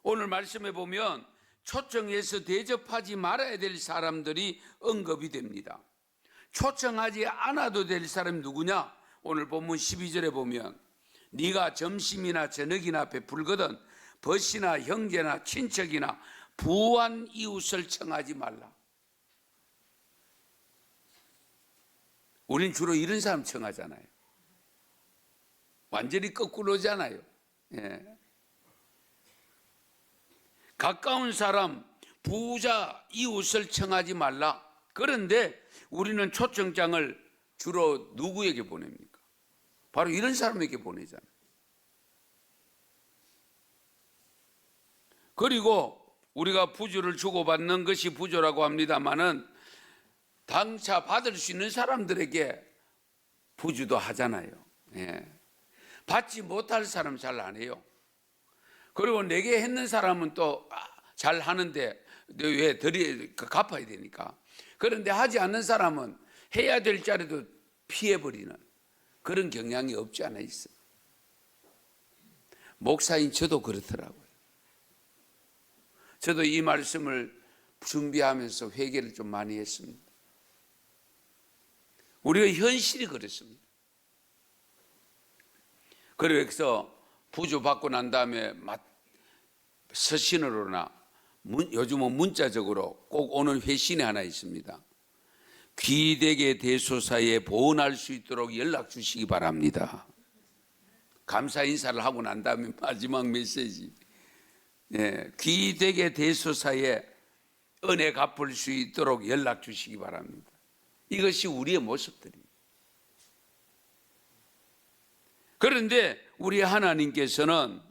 오늘 말씀에 보면 초청해서 대접하지 말아야 될 사람들이 언급이 됩니다. 초청하지 않아도 될 사람이 누구냐? 오늘 본문 12절에 보면 네가 점심이나 저녁이나 베풀거든 벗이나 형제나 친척이나 부한 이웃을 청하지 말라. 우린 주로 이런 사람 청하잖아요. 완전히 거꾸로잖아요. 예. 가까운 사람, 부자, 이웃을 청하지 말라. 그런데 우리는 초청장을 주로 누구에게 보냅니까? 바로 이런 사람에게 보내잖아요. 그리고 우리가 부주를 주고받는 것이 부조라고 합니다마는 당차 받을 수 있는 사람들에게 부주도 하잖아요. 예. 받지 못할 사람 잘 안 해요. 그리고 내게 했는 사람은 또 잘 하는데 왜 갚아야 되니까. 그런데 하지 않는 사람은 해야 될 자리도 피해버리는 그런 경향이 없지 않아 있어요. 목사인 저도 그렇더라고요. 저도 이 말씀을 준비하면서 회개를 좀 많이 했습니다. 우리가 현실이 그렇습니다. 그래서 부주 받고 난 다음에 서신으로나 요즘은 문자적으로 꼭 오는 회신이 하나 있습니다. 귀되게 대소사에 보온할 수 있도록 연락 주시기 바랍니다. 감사 인사를 하고 난 다음에 마지막 메시지. 예, 귀되게 대소사에 은혜 갚을 수 있도록 연락 주시기 바랍니다. 이것이 우리의 모습들입니다. 그런데 우리 하나님께서는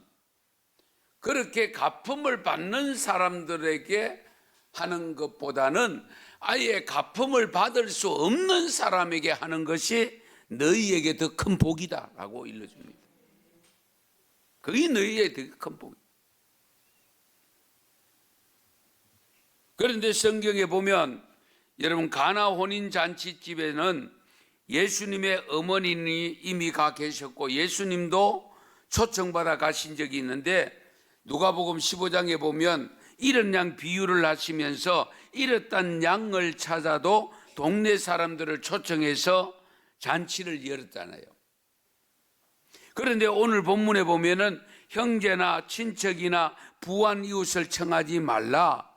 그렇게 갚음을 받는 사람들에게 하는 것보다는 아예 갚음을 받을 수 없는 사람에게 하는 것이 너희에게 더 큰 복이다라고 일러줍니다. 그게 너희에게 더 큰 복이다. 그런데 성경에 보면 여러분 가나 혼인잔치집에는 예수님의 어머님이 이미 가 계셨고 예수님도 초청받아 가신 적이 있는데 누가복음 15장에 보면 잃은 양 비유를 하시면서 잃었던 양을 찾아도 동네 사람들을 초청해서 잔치를 열었잖아요. 그런데 오늘 본문에 보면은 형제나 친척이나 부한 이웃을 청하지 말라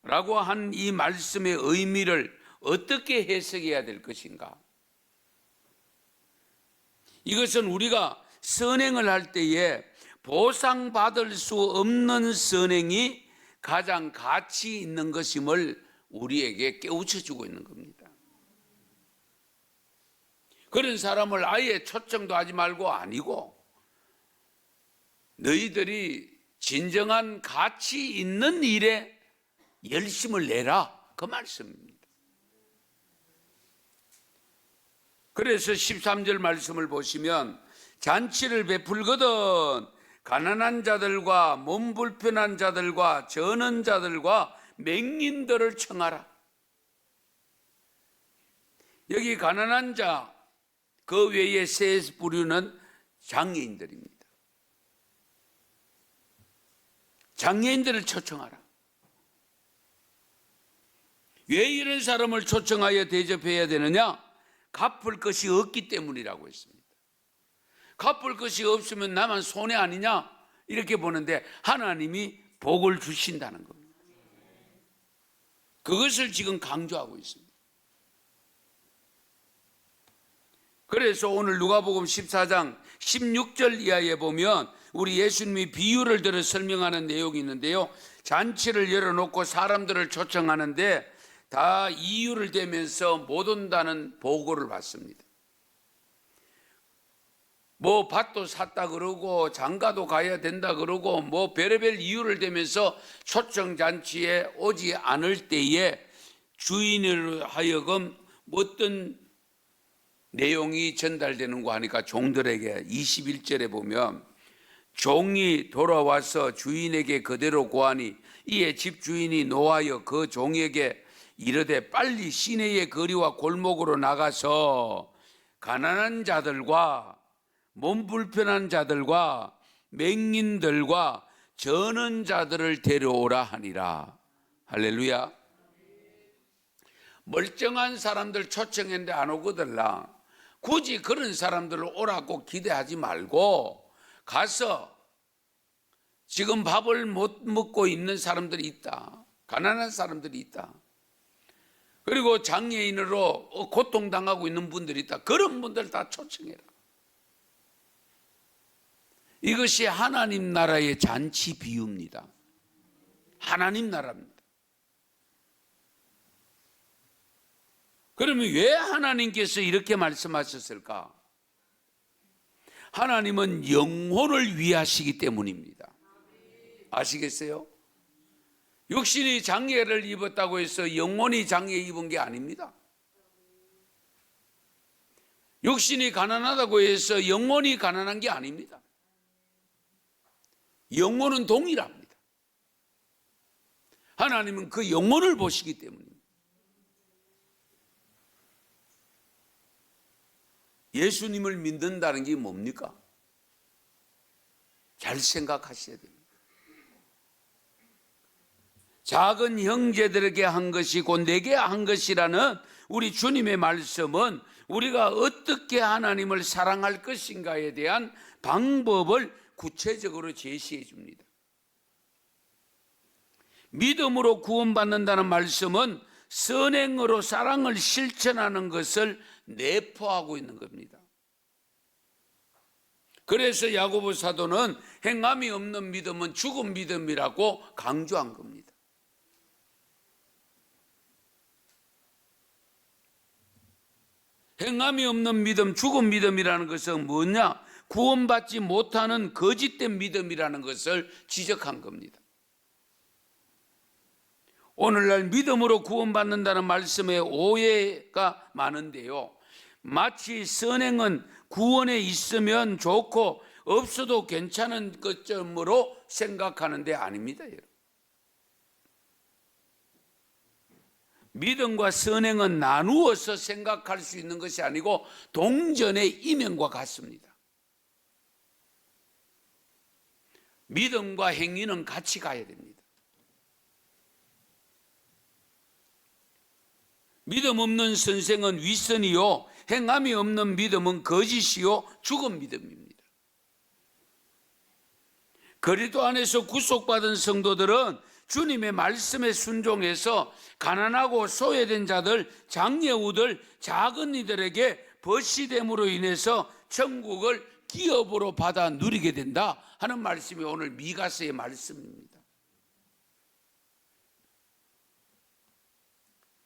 라고 한 이 말씀의 의미를 어떻게 해석해야 될 것인가? 이것은 우리가 선행을 할 때에 보상받을 수 없는 선행이 가장 가치 있는 것임을 우리에게 깨우쳐주고 있는 겁니다. 그런 사람을 아예 초청도 하지 말고 아니고 너희들이 진정한 가치 있는 일에 열심을 내라 그 말씀입니다. 그래서 13절 말씀을 보시면 잔치를 베풀거든 가난한 자들과 몸 불편한 자들과 저는 자들과 맹인들을 청하라. 여기 가난한 자 그 외에 세 부류는 장애인들입니다. 장애인들을 초청하라. 왜 이런 사람을 초청하여 대접해야 되느냐? 갚을 것이 없기 때문이라고 했습니다. 갚을 것이 없으면 나만 손해 아니냐? 이렇게 보는데 하나님이 복을 주신다는 겁니다. 그것을 지금 강조하고 있습니다. 그래서 오늘 누가복음 14장 16절 이하에 보면 우리 예수님이 비유를 들어 설명하는 내용이 있는데요. 잔치를 열어놓고 사람들을 초청하는데 다 이유를 대면서 못 온다는 보고를 받습니다. 뭐 밭도 샀다 그러고 장가도 가야 된다 그러고 뭐 별의별 이유를 대면서 초청잔치에 오지 않을 때에 주인으로 하여금 어떤 내용이 전달되는가 하니까 종들에게 21절에 보면 종이 돌아와서 주인에게 그대로 고하니 이에 집주인이 노하여 그 종에게 이르되 빨리 시내의 거리와 골목으로 나가서 가난한 자들과 몸 불편한 자들과 맹인들과 저는 자들을 데려오라 하니라. 할렐루야. 멀쩡한 사람들 초청했는데 안 오거들라. 굳이 그런 사람들을 오라고 기대하지 말고 가서 지금 밥을 못 먹고 있는 사람들이 있다. 가난한 사람들이 있다. 그리고 장애인으로 고통당하고 있는 분들이 있다. 그런 분들 다 초청해라. 이것이 하나님 나라의 잔치 비유입니다. 하나님 나라입니다. 그러면 왜 하나님께서 이렇게 말씀하셨을까? 하나님은 영혼을 위하시기 때문입니다. 아시겠어요? 육신이 장애를 입었다고 해서 영혼이 장애 입은 게 아닙니다. 육신이 가난하다고 해서 영혼이 가난한 게 아닙니다. 영혼은 동일합니다. 하나님은 그 영혼을 보시기 때문입니다. 예수님을 믿는다는 게 뭡니까? 잘 생각하셔야 됩니다. 작은 형제들에게 한 것이 곧 내게 한 것이라는 우리 주님의 말씀은 우리가 어떻게 하나님을 사랑할 것인가에 대한 방법을 구체적으로 제시해 줍니다. 믿음으로 구원받는다는 말씀은 선행으로 사랑을 실천하는 것을 내포하고 있는 겁니다. 그래서 야고보 사도는 행함이 없는 믿음은 죽은 믿음이라고 강조한 겁니다. 행함이 없는 믿음, 죽은 믿음이라는 것은 뭐냐? 구원받지 못하는 거짓된 믿음이라는 것을 지적한 겁니다. 오늘날 믿음으로 구원받는다는 말씀에 오해가 많은데요. 마치 선행은 구원에 있으면 좋고 없어도 괜찮은 것점으로 생각하는 데 아닙니다. 믿음과 선행은 나누어서 생각할 수 있는 것이 아니고 동전의 이면과 같습니다. 믿음과 행위는 같이 가야 됩니다. 믿음 없는 선생은 위선이요, 행함이 없는 믿음은 거짓이요, 죽은 믿음입니다. 그리스도 안에서 구속받은 성도들은 주님의 말씀에 순종해서 가난하고 소외된 자들, 장애우들, 작은 이들에게 벗이됨으로 인해서 천국을 기업으로 받아 누리게 된다 하는 말씀이 오늘 미가서의 말씀입니다.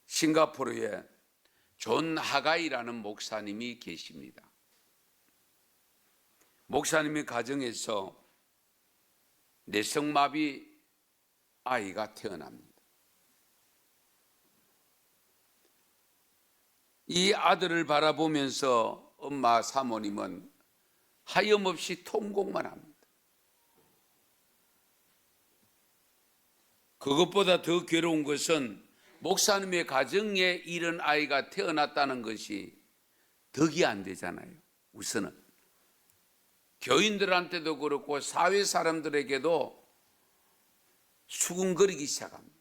싱가포르에 존 하가이라는 목사님이 계십니다. 목사님의 가정에서 뇌성마비 아이가 태어납니다. 이 아들을 바라보면서 엄마 사모님은 하염없이 통곡만 합니다. 그것보다 더 괴로운 것은 목사님의 가정에 이런 아이가 태어났다는 것이 덕이 안 되잖아요. 우선은 교인들한테도 그렇고 사회 사람들에게도 수군거리기 시작합니다.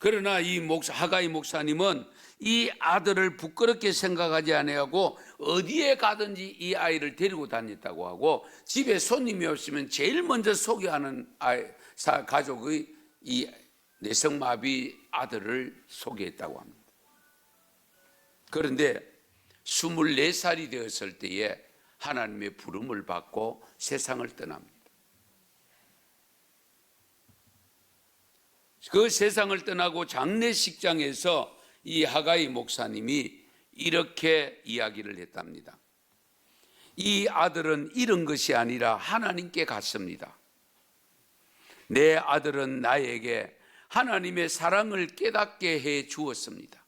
그러나 이 하가이 목사님은 이 아들을 부끄럽게 생각하지 아니하고 어디에 가든지 이 아이를 데리고 다녔다고 하고 집에 손님이 없으면 제일 먼저 소개하는 가족의 이 뇌성마비 아들을 소개했다고 합니다. 그런데 24살이 되었을 때에 하나님의 부름을 받고 세상을 떠납니다. 그 세상을 떠나고 장례식장에서 이 하가이 목사님이 이렇게 이야기를 했답니다. 이 아들은 잃은 것이 아니라 하나님께 갔습니다. 내 아들은 나에게 하나님의 사랑을 깨닫게 해 주었습니다.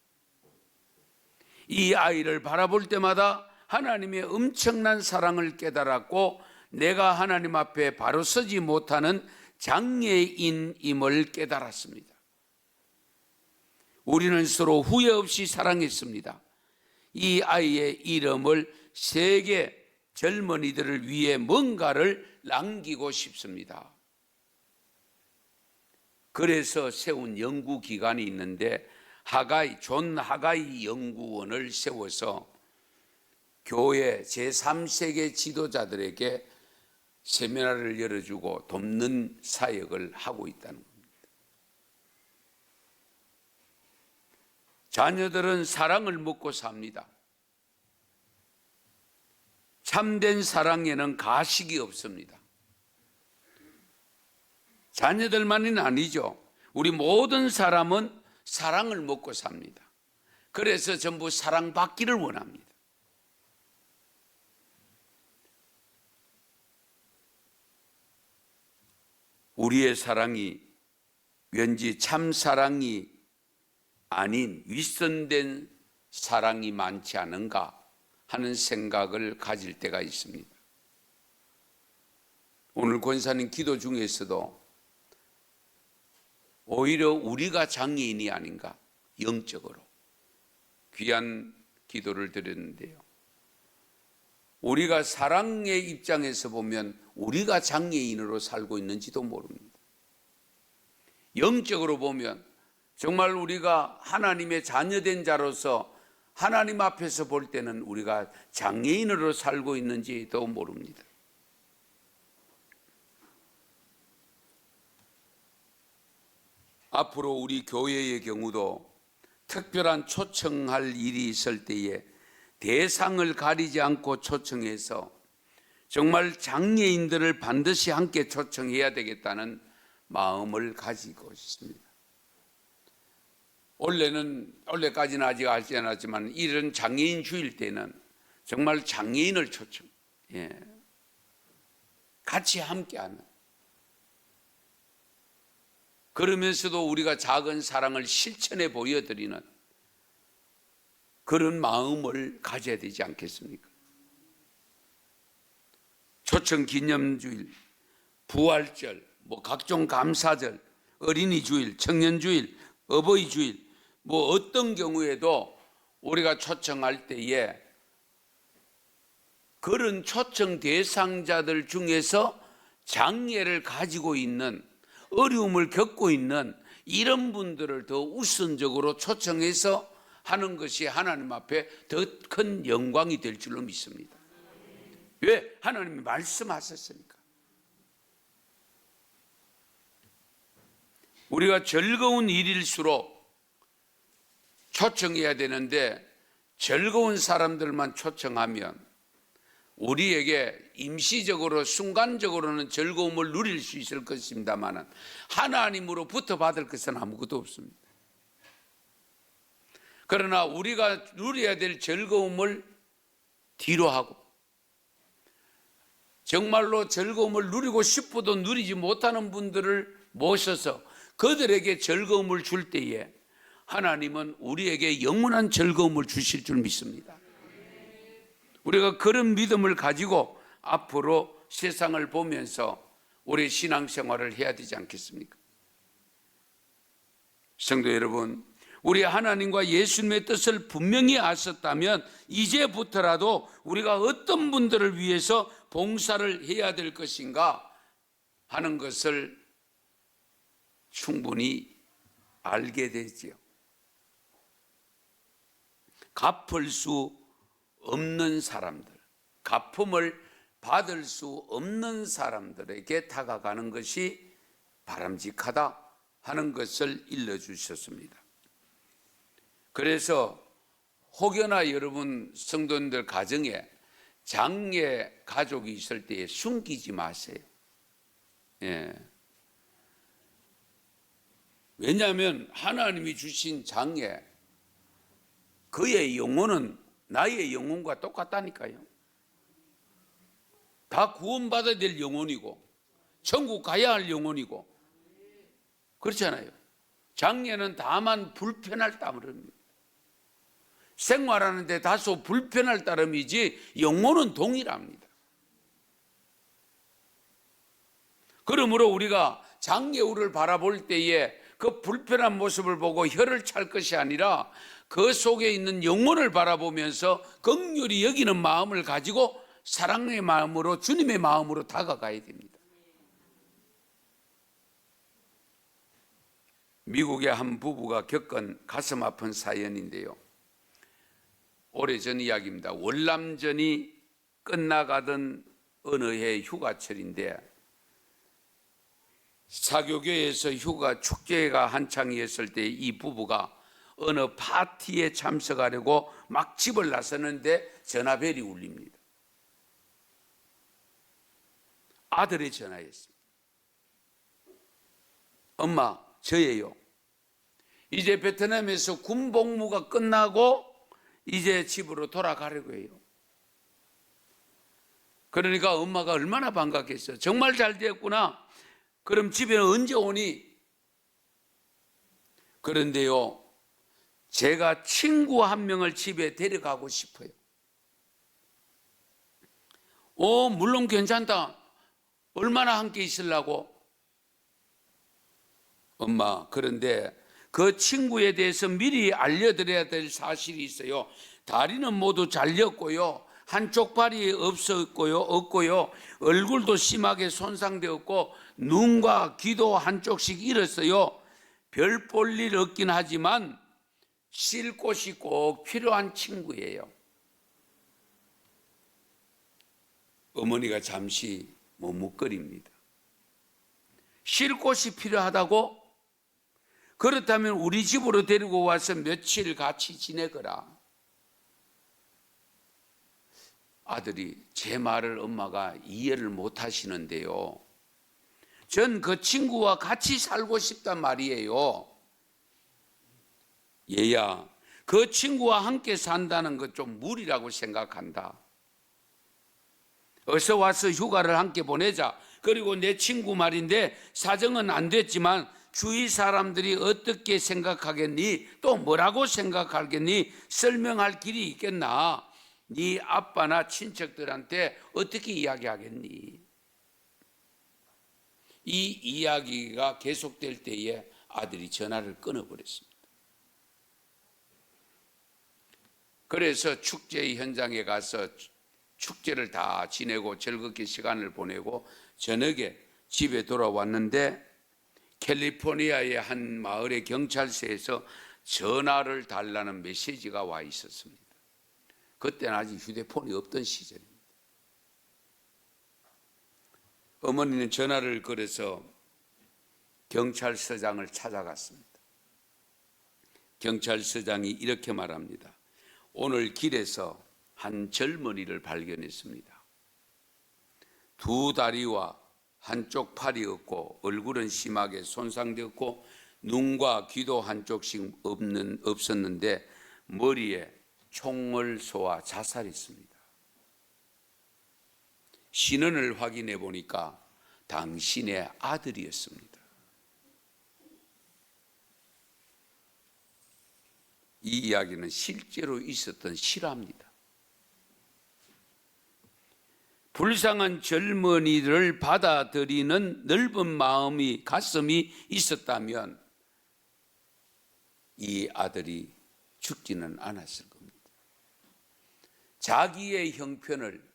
이 아이를 바라볼 때마다 하나님의 엄청난 사랑을 깨달았고 내가 하나님 앞에 바로 서지 못하는 장애인임을 깨달았습니다. 우리는 서로 후회 없이 사랑했습니다. 이 아이의 이름을 세계 젊은이들을 위해 뭔가를 남기고 싶습니다. 그래서 세운 연구기관이 있는데 존 하가이 연구원을 세워서 교회 제3세계 지도자들에게 세미나를 열어주고 돕는 사역을 하고 있다는 겁니다. 자녀들은 사랑을 먹고 삽니다. 참된 사랑에는 가식이 없습니다. 자녀들만은 아니죠. 우리 모든 사람은 사랑을 먹고 삽니다. 그래서 전부 사랑받기를 원합니다. 우리의 사랑이 왠지 참 사랑이 아닌 윗선된 사랑이 많지 않은가 하는 생각을 가질 때가 있습니다. 오늘 권사님 기도 중에서도 오히려 우리가 장애인이 아닌가, 영적으로 귀한 기도를 드렸는데요. 우리가 사랑의 입장에서 보면 우리가 장애인으로 살고 있는지도 모릅니다. 영적으로 보면 정말 우리가 하나님의 자녀된 자로서 하나님 앞에서 볼 때는 우리가 장애인으로 살고 있는지도 모릅니다. 앞으로 우리 교회의 경우도 특별한 초청할 일이 있을 때에 대상을 가리지 않고 초청해서 정말 장애인들을 반드시 함께 초청해야 되겠다는 마음을 가지고 있습니다. 올해까지는 아직 알지 않았지만 이런 장애인 주일 때는 정말 장애인을 초청, 같이 함께하는, 그러면서도 우리가 작은 사랑을 실천해 보여드리는 그런 마음을 가져야 되지 않겠습니까? 초청 기념주일, 부활절, 각종 감사절, 어린이주일, 청년주일, 어버이주일, 어떤 경우에도 우리가 초청할 때에 그런 초청 대상자들 중에서 장애를 가지고 있는, 어려움을 겪고 있는 이런 분들을 더 우선적으로 초청해서 하는 것이 하나님 앞에 더 큰 영광이 될 줄로 믿습니다. 왜? 하나님이 말씀하셨으니까. 우리가 즐거운 일일수록 초청해야 되는데 즐거운 사람들만 초청하면 우리에게 임시적으로 순간적으로는 즐거움을 누릴 수 있을 것입니다만 하나님으로부터 받을 것은 아무것도 없습니다. 그러나 우리가 누려야 될 즐거움을 뒤로 하고 정말로 즐거움을 누리고 싶어도 누리지 못하는 분들을 모셔서 그들에게 즐거움을 줄 때에 하나님은 우리에게 영원한 즐거움을 주실 줄 믿습니다. 우리가 그런 믿음을 가지고 앞으로 세상을 보면서 우리 신앙생활을 해야 되지 않겠습니까? 성도 여러분, 우리 하나님과 예수님의 뜻을 분명히 아셨다면 이제부터라도 우리가 어떤 분들을 위해서 봉사를 해야 될 것인가 하는 것을 충분히 알게 되지요. 갚을 수 없는 사람들, 갚음을 받을 수 없는 사람들에게 다가가는 것이 바람직하다 하는 것을 일러주셨습니다. 그래서 혹여나 여러분 성도님들 가정에 장애 가족이 있을 때에 숨기지 마세요. 왜냐하면 하나님이 주신 장애, 그의 영혼은 나의 영혼과 똑같다니까요. 다 구원받아야 될 영혼이고 천국 가야 할 영혼이고 그렇잖아요. 장애는 다만 불편할 따름입니다. 생활하는데 다소 불편할 따름이지 영혼은 동일합니다. 그러므로 우리가 장애우를 바라볼 때에 그 불편한 모습을 보고 혀를 찰 것이 아니라 그 속에 있는 영혼을 바라보면서 긍휼히 여기는 마음을 가지고 사랑의 마음으로, 주님의 마음으로 다가가야 됩니다. 미국의 한 부부가 겪은 가슴 아픈 사연인데요. 오래전 이야기입니다. 월남전이 끝나가던 어느 해 휴가철인데 사교교에서 휴가 축제가 한창이었을 때 이 부부가 어느 파티에 참석하려고 막 집을 나섰는데 전화벨이 울립니다. 아들의 전화였습니다. 엄마, 저예요. 이제 베트남에서 군 복무가 끝나고 이제 집으로 돌아가려고 해요. 그러니까 엄마가 얼마나 반갑겠어요. 정말 잘 되었구나. 그럼 집에 언제 오니? 그런데요, 제가 친구 한 명을 집에 데려가고 싶어요. 물론 괜찮다. 얼마나 함께 있으려고? 엄마, 그런데 그 친구에 대해서 미리 알려드려야 될 사실이 있어요. 다리는 모두 잘렸고요. 한쪽 발이 없고요. 얼굴도 심하게 손상되었고 눈과 귀도 한쪽씩 잃었어요. 별 볼 일 없긴 하지만 쉴 곳이 꼭 필요한 친구예요. 어머니가 잠시 머뭇거립니다. 쉴 곳이 필요하다고? 그렇다면 우리 집으로 데리고 와서 며칠 같이 지내거라. 아들이 제 말을 엄마가 이해를 못 하시는데요. 전 그 친구와 같이 살고 싶단 말이에요. 얘야, 그 친구와 함께 산다는 것 좀 무리라고 생각한다. 어서 와서 휴가를 함께 보내자. 그리고 내 친구 말인데 사정은 안 됐지만 주위 사람들이 어떻게 생각하겠니? 또 뭐라고 생각하겠니? 설명할 길이 있겠나? 네 아빠나 친척들한테 어떻게 이야기하겠니? 이 이야기가 계속될 때에 아들이 전화를 끊어버렸습니다. 그래서 축제 현장에 가서 축제를 다 지내고 즐겁게 시간을 보내고 저녁에 집에 돌아왔는데 캘리포니아의 한 마을의 경찰서에서 전화를 달라는 메시지가 와 있었습니다. 그때는 아직 휴대폰이 없던 시절입니다. 어머니는 전화를 걸어서 경찰서장을 찾아갔습니다. 경찰서장이 이렇게 말합니다. 오늘 길에서 한 젊은이를 발견했습니다. 두 다리와 한쪽 팔이 없고 얼굴은 심하게 손상되었고 눈과 귀도 한쪽씩 없었는데 머리에 총을 쏘아 자살했습니다. 신원을 확인해 보니까 당신의 아들이었습니다. 이 이야기는 실제로 있었던 실화입니다. 불쌍한 젊은이를 받아들이는 넓은 가슴이 있었다면 이 아들이 죽지는 않았을 겁니다. 자기의 형편을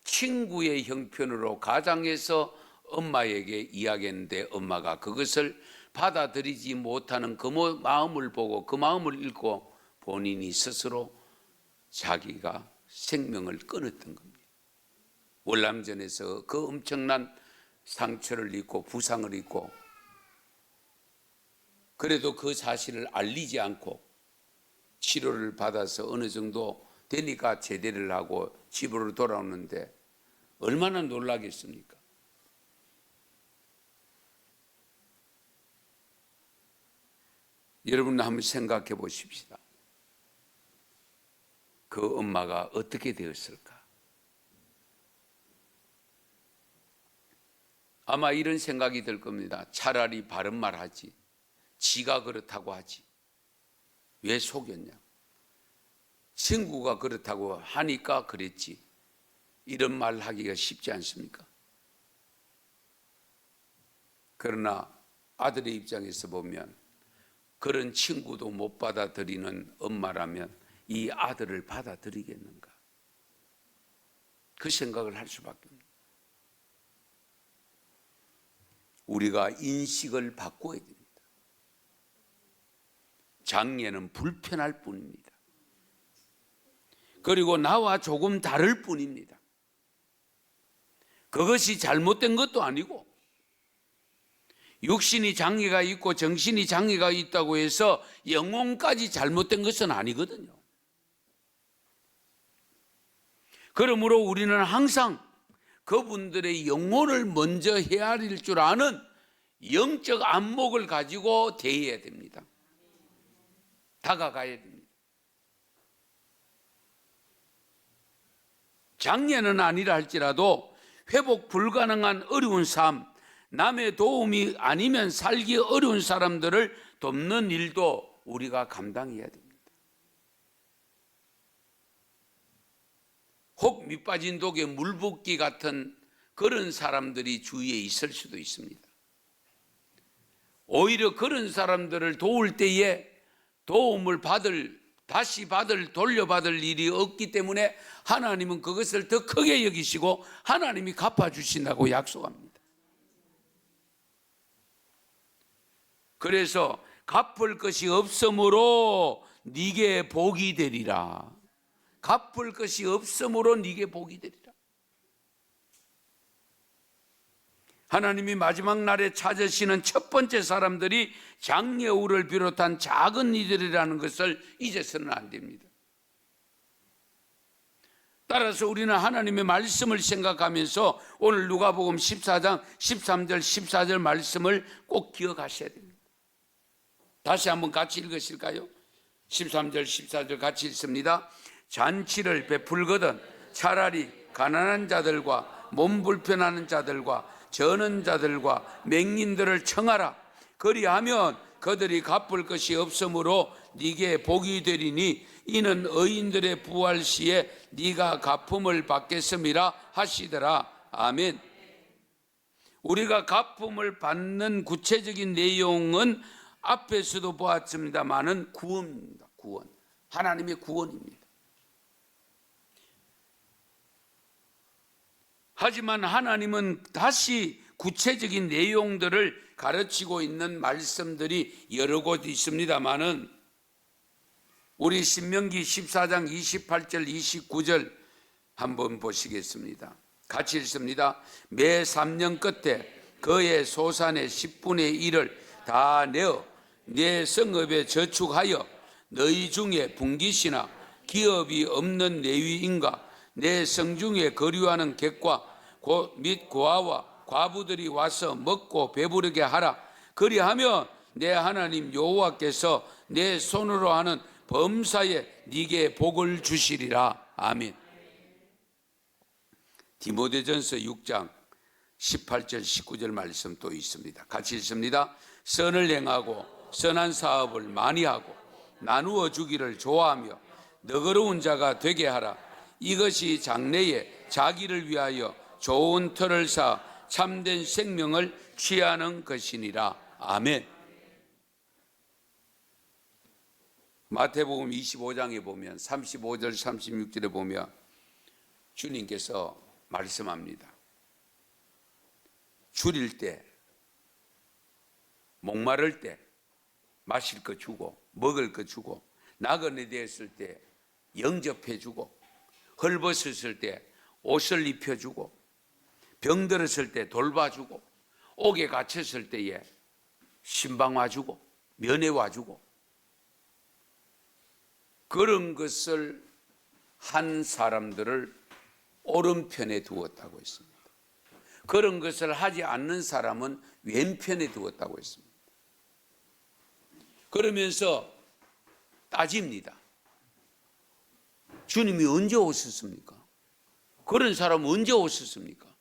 친구의 형편으로 가장해서 엄마에게 이야기했는데 엄마가 그것을 받아들이지 못하는 그 마음을 보고 그 마음을 읽고 본인이 스스로 자기가 생명을 끊었던 겁니다. 월남전에서 그 엄청난 상처를 입고 부상을 입고 그래도 그 사실을 알리지 않고 치료를 받아서 어느 정도 되니까 제대를 하고 집으로 돌아오는데 얼마나 놀라겠습니까? 여러분 한번 생각해 보십시다. 그 엄마가 어떻게 되었을까? 아마 이런 생각이 들 겁니다. 차라리 바른 말 하지. 지가 그렇다고 하지. 왜 속였냐? 친구가 그렇다고 하니까 그랬지. 이런 말 하기가 쉽지 않습니까? 그러나 아들의 입장에서 보면 그런 친구도 못 받아들이는 엄마라면 이 아들을 받아들이겠는가? 그 생각을 할 수밖에 없습니다. 우리가 인식을 바꿔야 됩니다. 장례는 불편할 뿐입니다. 그리고 나와 조금 다를 뿐입니다. 그것이 잘못된 것도 아니고, 육신이 장애가 있고 정신이 장애가 있다고 해서 영혼까지 잘못된 것은 아니거든요. 그러므로 우리는 항상 그분들의 영혼을 먼저 헤아릴 줄 아는 영적 안목을 가지고 대해야 됩니다. 다가가야 됩니다. 장애는 아니라 할지라도 회복 불가능한 어려운 삶, 남의 도움이 아니면 살기 어려운 사람들을 돕는 일도 우리가 감당해야 됩니다. 혹 밑빠진 독에 물 붓기 같은 그런 사람들이 주위에 있을 수도 있습니다. 오히려 그런 사람들을 도울 때에 도움을 돌려받을 일이 없기 때문에 하나님은 그것을 더 크게 여기시고 하나님이 갚아주신다고 약속합니다. 그래서 갚을 것이 없으므로 네게 복이 되리라. 갚을 것이 없으므로 네게 복이 되리라. 하나님이 마지막 날에 찾으시는 첫 번째 사람들이 장례우를 비롯한 작은 이들이라는 것을 잊어서는 안 됩니다. 따라서 우리는 하나님의 말씀을 생각하면서 오늘 누가복음 14장 13절 14절 말씀을 꼭 기억하셔야 됩니다. 다시 한번 같이 읽으실까요? 13절 14절 같이 읽습니다. 잔치를 베풀거든 차라리 가난한 자들과 몸 불편하는 자들과 저는 자들과 맹인들을 청하라. 그리하면 그들이 갚을 것이 없으므로 네게 복이 되리니 이는 의인들의 부활 시에 네가 갚음을 받겠음이라 하시더라. 아멘. 우리가 갚음을 받는 구체적인 내용은 앞에서도 보았습니다만은 구원입니다. 구원. 하나님의 구원입니다. 하지만 하나님은 다시 구체적인 내용들을 가르치고 있는 말씀들이 여러 곳 있습니다만은 우리 신명기 14장 28절 29절 한번 보시겠습니다. 같이 읽습니다. 매 3년 끝에 그의 소산의 10분의 1을 다 내어 내 성읍에 저축하여 너희 중에 분깃이나 기업이 없는 레위인과 내 성중에 거류하는 객과 및 고아와 과부들이 와서 먹고 배부르게 하라. 그리하면 내 하나님 여호와께서 내 손으로 하는 범사에 네게 복을 주시리라. 아멘. 디모데전서 6장 18절 19절 말씀 또 있습니다. 같이 읽습니다. 선을 행하고 선한 사업을 많이 하고 나누어 주기를 좋아하며 너그러운 자가 되게 하라. 이것이 장래에 자기를 위하여 좋은 터를 쌓아 참된 생명을 취하는 것이니라. 아멘. 마태복음 25장에 보면 35절 36절에 보면 주님께서 말씀합니다. 줄일 때, 목마를 때 마실 거 주고 먹을 거 주고 나그네 되었을 때 영접해 주고 헐벗었을 때 옷을 입혀주고 병들었을 때 돌봐주고 옥에 갇혔을 때에 신방 와주고 면회 와주고 그런 것을 한 사람들을 오른편에 두었다고 했습니다. 그런 것을 하지 않는 사람은 왼편에 두었다고 했습니다. 그러면서 따집니다. 주님이 언제 오셨습니까? 그런 사람은 언제 오셨습니까?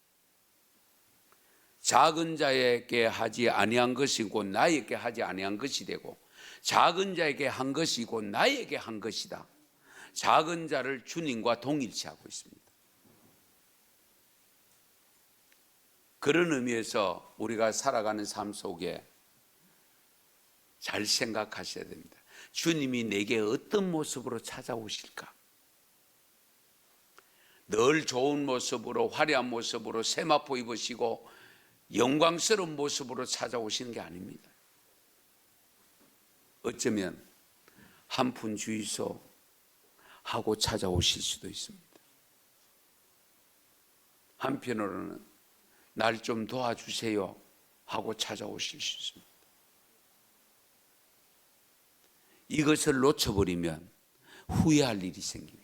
작은 자에게 하지 아니한 것이 곧 나에게 하지 아니한 것이 되고 작은 자에게 한 것이 곧 나에게 한 것이다. 작은 자를 주님과 동일시하고 있습니다. 그런 의미에서 우리가 살아가는 삶 속에 잘 생각하셔야 됩니다. 주님이 내게 어떤 모습으로 찾아오실까? 늘 좋은 모습으로 화려한 모습으로 세마포 입으시고 영광스러운 모습으로 찾아오시는 게 아닙니다. 어쩌면 한 푼 주이소 하고 찾아오실 수도 있습니다. 한편으로는 날 좀 도와주세요 하고 찾아오실 수 있습니다. 이것을 놓쳐버리면 후회할 일이 생깁니다.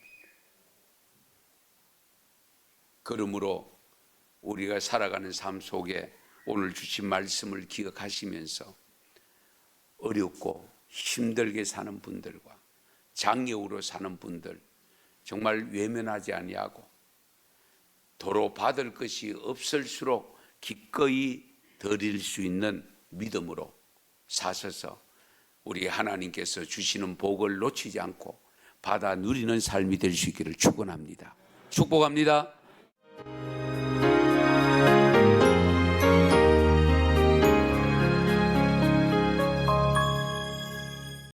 그러므로 우리가 살아가는 삶 속에 오늘 주신 말씀을 기억하시면서 어렵고 힘들게 사는 분들과 장애우로 사는 분들 정말 외면하지 아니하고 도로 받을 것이 없을수록 기꺼이 드릴 수 있는 믿음으로 사셔서 우리 하나님께서 주시는 복을 놓치지 않고 받아 누리는 삶이 될 수 있기를 축원합니다. 축복합니다.